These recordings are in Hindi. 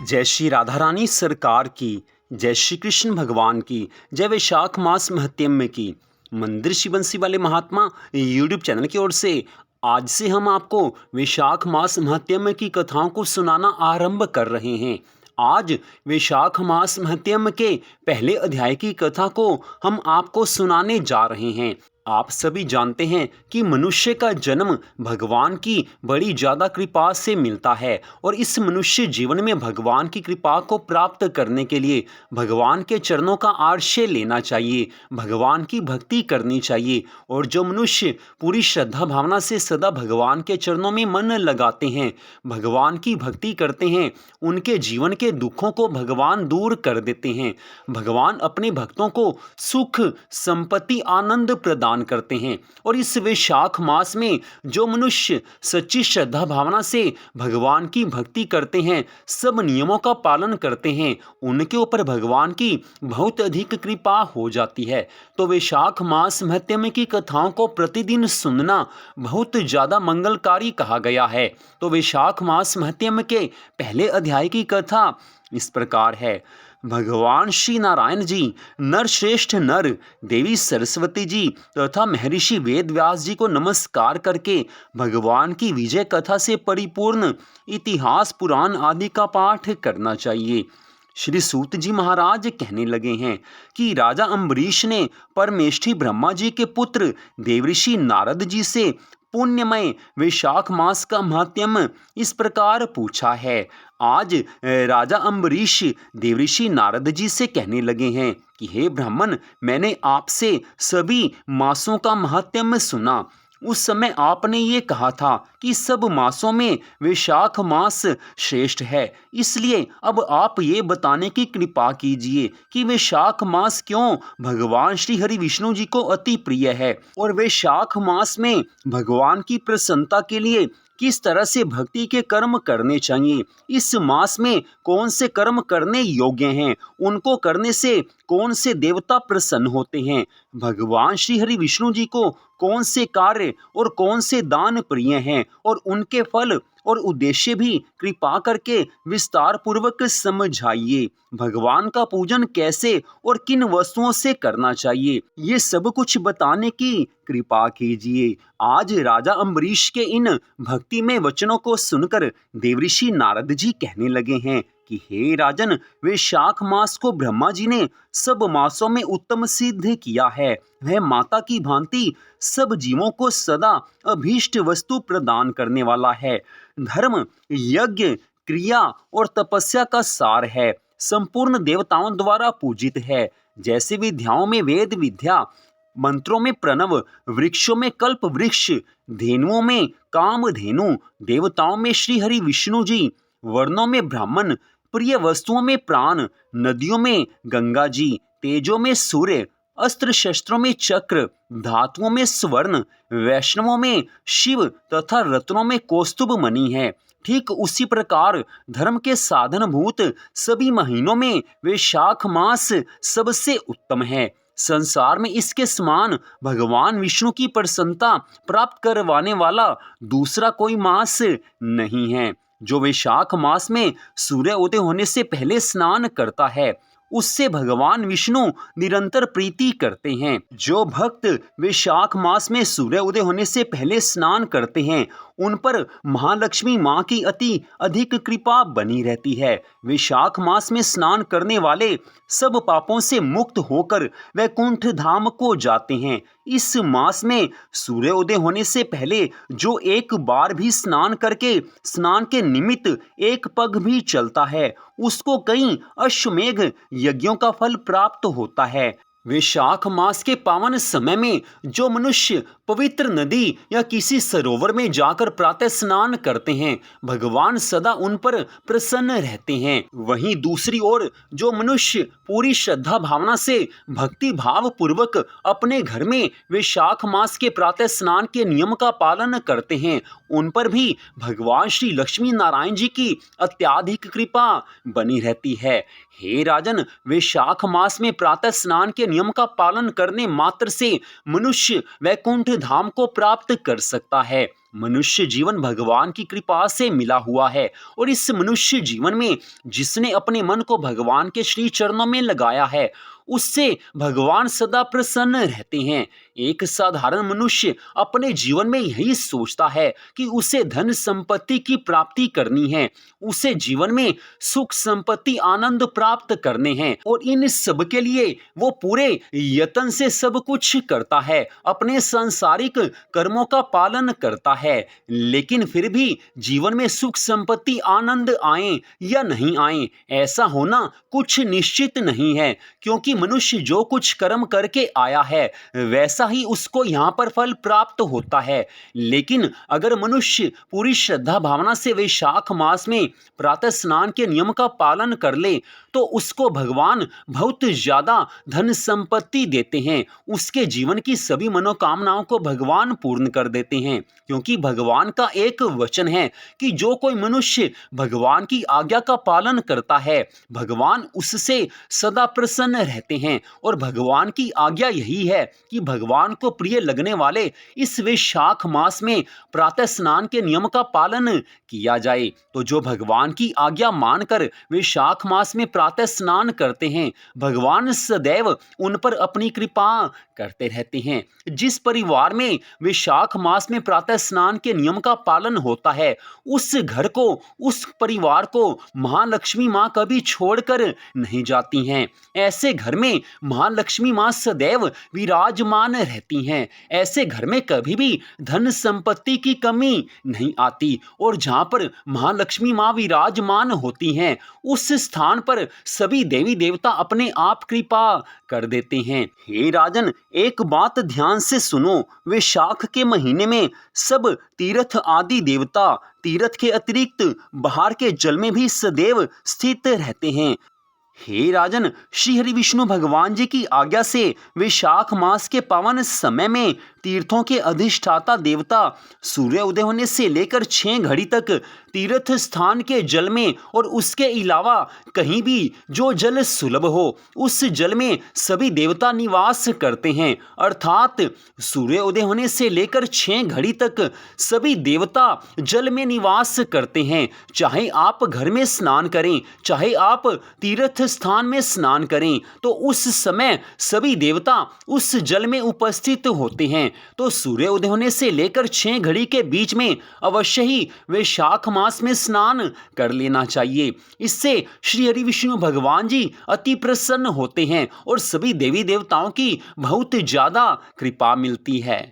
जय श्री राधा रानी सरकार की, जय श्री कृष्ण भगवान की, जय वैशाख मास महत्म्य की। मंदिर शिव बंसी वाले महात्मा यूट्यूब चैनल की ओर से आज से हम आपको वैशाख मास महत्म्य की कथाओं को सुनाना आरंभ कर रहे हैं। आज वैशाख मास महत्म्य के पहले अध्याय की कथा को हम आपको सुनाने जा रहे हैं। आप सभी जानते हैं कि मनुष्य का जन्म भगवान की बड़ी ज़्यादा कृपा से मिलता है और इस मनुष्य जीवन में भगवान की कृपा को प्राप्त करने के लिए भगवान के चरणों का आश्रय लेना चाहिए, भगवान की भक्ति करनी चाहिए। और जो मनुष्य पूरी श्रद्धा भावना से सदा भगवान के चरणों में मन लगाते हैं, भगवान की भक्ति करते हैं, उनके जीवन के दुखों को भगवान दूर कर देते हैं। भगवान अपने भक्तों को सुख, संपत्ति, आनंद प्रदान करते हैं। और इस वैशाख मास में जो मनुष्य सच्ची श्रद्धा भावना से भगवान की भक्ति करते हैं, सब नियमों का पालन करते हैं, उनके ऊपर भगवान की बहुत अधिक कृपा हो जाती है। तो वैशाख मास महत्म्य की कथाओं को प्रतिदिन सुनना बहुत ज़्यादा मंगलकारी कहा गया है। तो वैशाख मास महत्म्य के पहले अध्याय की कथा इस प्रकार है। भगवान श्री नारायण जी, नर श्रेष्ठ नर, देवी सरस्वती जी तथा महर्षि वेद व्यास जी को नमस्कार करके भगवान की विजय कथा से परिपूर्ण इतिहास, पुराण आदि का पाठ करना चाहिए। श्री सूत जी महाराज कहने लगे हैं कि राजा अम्बरीश ने परमेष्ठी ब्रह्मा जी के पुत्र देवऋषि नारद जी से पुण्यमय वैशाख मास का महात्म्य इस प्रकार पूछा है। आज राजा अम्बरीश देवऋषि नारद जी से कहने लगे हैं कि हे ब्राह्मण, मैंने आपसे सभी मासों का महात्म्य सुना। उस समय आपने ये कहा था कि सब मासों में वैशाख मास श्रेष्ठ है, इसलिए अब आप ये बताने की कृपा कीजिए कि वैशाख मास क्यों भगवान श्री हरि विष्णु जी को अति प्रिय है और वैशाख मास में भगवान की प्रसन्नता के लिए किस तरह से भक्ति के कर्म करने चाहिए, इस मास में कौन से कर्म करने योग्य हैं, उनको करने से कौन से देवता प्रसन्न होते हैं, भगवान श्री हरि विष्णु जी को कौन से कार्य और कौन से दान प्रिय हैं और उनके फल और उद्देश्य भी कृपा करके विस्तार पूर्वक समझाइए। भगवान का पूजन कैसे और किन वस्तुओं से करना चाहिए, ये सब कुछ बताने की कृपा कीजिए। आज राजा अम्बरीश के इन भक्तिमय वचनों को सुनकर देवऋषि नारद जी कहने लगे हैं कि हे राजन, वैशाख मास को ब्रह्मा जी ने सब मासों में उत्तम सिद्ध किया है। वह माता की भांति सब जीवों को सदा अभीष्ट वस्तु प्रदान करने वाला है। धर्म, यज्ञ, क्रिया और तपस्या का सार है। संपूर्ण देवताओं द्वारा पूजित है। जैसे विद्याओं में वेद विद्या, मंत्रों में प्रणव, वृक्षों में कल्प वृक्ष, धेनुओं में कामधेनु, देवताओं में श्री हरि विष्णु जी, वर्णों में ब्राह्मण, प्रिय वस्तुओं में प्राण, नदियों में गंगा जी, तेजों में सूर्य, अस्त्र शस्त्रों में चक्र, धातुओं में स्वर्ण, वैष्णवों में शिव तथा रत्नों में कौस्तुभ मणि है। ठीक उसी प्रकार धर्म के साधनभूत सभी महीनों में वैशाख मास सबसे उत्तम है। संसार में इसके समान भगवान विष्णु की प्रसन्नता प्राप्त करवाने वाला दूसरा कोई मास नहीं है। जो वैशाख मास में सूर्य उदय होने से पहले स्नान करता है, उससे भगवान विष्णु निरंतर प्रीति करते हैं। जो भक्त वैशाख मास में सूर्य उदय होने से पहले स्नान करते हैं, उन पर महालक्ष्मी माँ की अति अधिक कृपा बनी रहती है। वैशाख मास में स्नान करने वाले सब पापों से मुक्त होकर वैकुंठ धाम को जाते हैं। इस मास में सूर्य उदय होने से पहले जो एक बार भी स्नान करके स्नान के निमित्त एक पग भी चलता है, उसको कई अश्वमेघ यज्ञों का फल प्राप्त होता है। वैशाख मास के पावन समय में जो मनुष्य पवित्र नदी या किसी सरोवर में जाकर प्रातः स्नान करते हैं, भगवान सदा उन पर प्रसन्न रहते हैं। वहीं दूसरी ओर जो मनुष्य पूरी श्रद्धा भावना से भक्ति भाव पूर्वक अपने घर में वैशाख मास के प्रातः स्नान के नियम का पालन करते हैं, उन पर भी भगवान श्री लक्ष्मी नारायण जी की अत्याधिक कृपा बनी रहती है। हे राजन, वैशाख मास में प्रातः स्नान के नियम का पालन करने मात्र से मनुष्य वैकुंठ धाम को प्राप्त कर सकता है। मनुष्य जीवन भगवान की कृपा से मिला हुआ है और इस मनुष्य जीवन में जिसने अपने मन को भगवान के श्री चरणों में लगाया है उससे भगवान सदा प्रसन्न रहते हैं। एक साधारण मनुष्य अपने जीवन में यही सोचता है कि उसे धन संपत्ति की प्राप्ति करनी है, उसे जीवन में सुख संपत्ति आनंद प्राप्त करने हैं और इन सब के लिए वो पूरे यत्न से सब कुछ करता है, अपने सांसारिक कर्मों का पालन करता है। लेकिन फिर भी जीवन में सुख संपत्ति आनंद आए या नहीं आए ऐसा होना कुछ निश्चित नहीं है, क्योंकि मनुष्य जो कुछ कर्म करके आया है वैसा ही उसको यहाँ पर फल प्राप्त होता है। लेकिन अगर मनुष्य पूरी श्रद्धा भावना से वैशाख मास में प्रातः स्नान के नियम का पालन कर ले तो उसको भगवान बहुत ज्यादा धन संपत्ति देते हैं, उसके जीवन की सभी मनोकामनाओं को भगवान पूर्ण कर देते हैं। क्योंकि भगवान का एक वचन है कि जो कोई मनुष्य भगवान की आज्ञा का पालन करता है भगवान उससे सदा प्रसन्न रहते हैं। और भगवान की आज्ञा यही है कि भगवान को प्रिय लगने वाले इस वैशाख मास में प्रातः स्नान के नियम का पालन किया जाए। तो जो भगवान की आज्ञा मानकर वैशाख मास में प्रातः स्नान करते हैं भगवान सदैव उन पर अपनी कृपा करते रहते हैं। जिस परिवार में वैशाख मास में प्रातः स्नान के नियम का पालन होता है उस घर को, उस परिवार को महालक्ष्मी माँ कभी छोड़कर नहीं जाती हैं। ऐसे घर में महालक्ष्मी माँ सदैव विराजमान रहती हैं। ऐसे घर में कभी भी धन संपत्ति की कमी नहीं आती और जहाँ पर महालक्ष्मी माँ विराजमान होती हैं उस स्थान पर सभी देवी देवता अपने आप कृपा कर देते हैं। हे राजन, एक बात ध्यान से सुनो, वैशाख के महीने में सब तीर्थ आदि देवता तीर्थ के अतिरिक्त बाहर के जल में भी सदैव स्थित रहते हैं। हे राजन, श्री हरि विष्णु भगवान जी की आज्ञा से वैशाख मास के पावन समय में तीर्थों के अधिष्ठाता देवता सूर्य उदय होने से लेकर 6 घड़ी तक तीर्थ स्थान के जल में और उसके अलावा कहीं भी जो जल सुलभ हो उस जल में सभी देवता निवास करते हैं। अर्थात सूर्य उदय होने से लेकर 6 घड़ी तक सभी देवता जल में निवास करते हैं। चाहे आप घर में स्नान करें, चाहे आप तीर्थ स्थान में स्नान करें, तो उस समय सभी देवता उस जल में उपस्थित होते हैं। तो सूर्य उदय होने से लेकर 6 घड़ी के बीच में अवश्य ही वैशाख मास में स्नान कर लेना चाहिए। इससे श्री हरि विष्णु भगवान जी अति प्रसन्न होते हैं और सभी देवी देवताओं की बहुत ज्यादा कृपा मिलती है।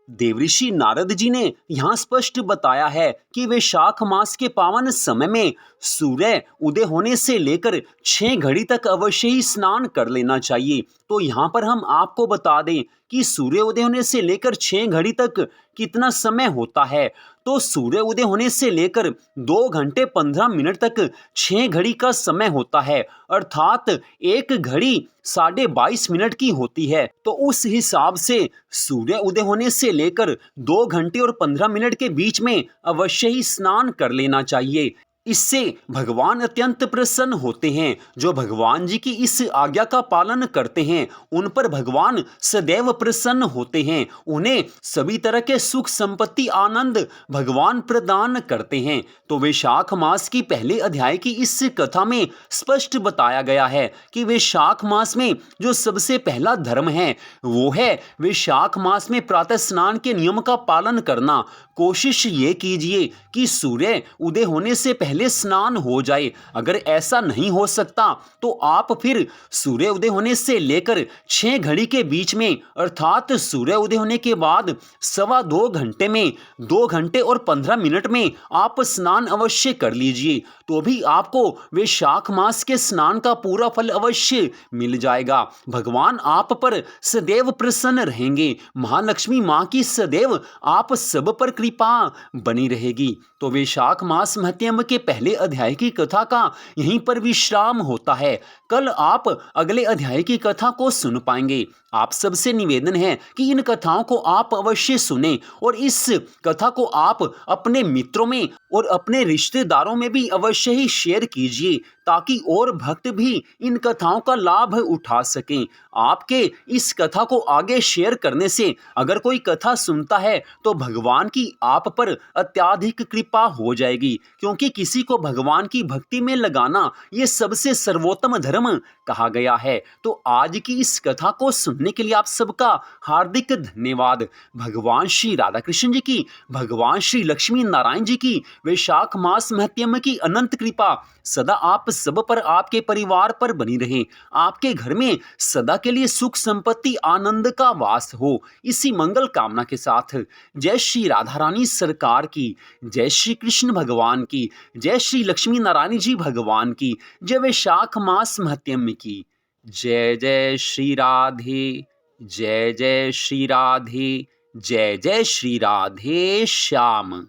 देवऋषि नारद जी ने यहाँ स्पष्ट बताया है कि वैशाख मास के पावन समय में सूर्य उदय होने से लेकर 6 घड़ी तक अवश्य ही स्नान कर लेना चाहिए। तो यहाँ पर हम आपको बता दें कि सूर्य उदय होने से लेकर 6 घड़ी तक कितना समय होता है। तो सूर्य उदय होने से लेकर 2 घंटे 15 मिनट तक 6 घड़ी का समय होता है, अर्थात 1 घड़ी 22.5 मिनट की होती है। तो उस हिसाब से सूर्य उदय होने से लेकर 2 घंटे और 15 मिनट के बीच में अवश्य ही स्नान कर लेना चाहिए। इससे भगवान अत्यंत प्रसन्न होते हैं। जो भगवान जी की इस आज्ञा का पालन करते हैं उन पर भगवान सदैव प्रसन्न होते हैं, उन्हें सभी तरह के सुख संपत्ति आनंद भगवान प्रदान करते हैं। तो वैशाख मास की पहले अध्याय की इस कथा में स्पष्ट बताया गया है कि वैशाख मास में जो सबसे पहला धर्म है वो है वैशाख मास में प्रातः स्नान के नियम का पालन करना। कोशिश ये कीजिए कि सूर्य उदय होने से पहले स्नान हो जाए। अगर ऐसा नहीं हो सकता तो आप फिर सूर्य उदय होने से लेकर 6 घड़ी के बीच में अर्थात सूर्य उदय होने के बाद 2.25 घंटे में 2 घंटे और 15 मिनट में आप स्नान अवश्य कर लीजिए, तो भी आपको वैशाख मास के स्नान का पूरा फल अवश्य मिल जाएगा। भगवान आप पर सदैव प्रसन्न रहेंगे, महालक्ष्मी माँ की सदैव आप सब पर कृपा बनी रहेगी। तो वैशाख मास महत्म के पहले अध्याय की कथा का यहीं पर विश्राम होता है। कल आप अगले अध्याय की कथा को सुन पाएंगे। आप सबसे निवेदन है कि इन कथाओं को आप अवश्य सुने और इस कथा को आप अपने मित्रों में और अपने रिश्तेदारों में भी अवश्य ही शेयर कीजिए, ताकि और भक्त भी इन कथाओं का लाभ उठा सकें। आपके इस कथा को आगे शेयर करने से अगर कोई कथा सुनता है तो भगवान की आप पर अत्याधिक कृपा हो जाएगी, क्योंकि किसी को भगवान की भक्ति में लगाना ये सबसे सर्वोत्तम धर्म कहा गया है। तो आज की इस कथा को सुनने के लिए आप सबका हार्दिक धन्यवाद। भगवान श्री राधा कृष्ण जी की, भगवान श्री लक्ष्मी नारायण जी की वैशाख मास महत्म की अनंत कृपा सदा आप सब पर, आपके परिवार पर बनी रहे। आपके घर में सदा के लिए सुख संपत्ति आनंद का वास हो, इसी मंगल कामना के साथ जय श्री राधा रानी सरकार की, जय श्री कृष्ण भगवान की, जय श्री लक्ष्मी नारायण जी भगवान की, जय वैशाख मास महत्म की। जय जय श्री राधे, जय जय श्री राधे, जय जय श्री राधे श्याम।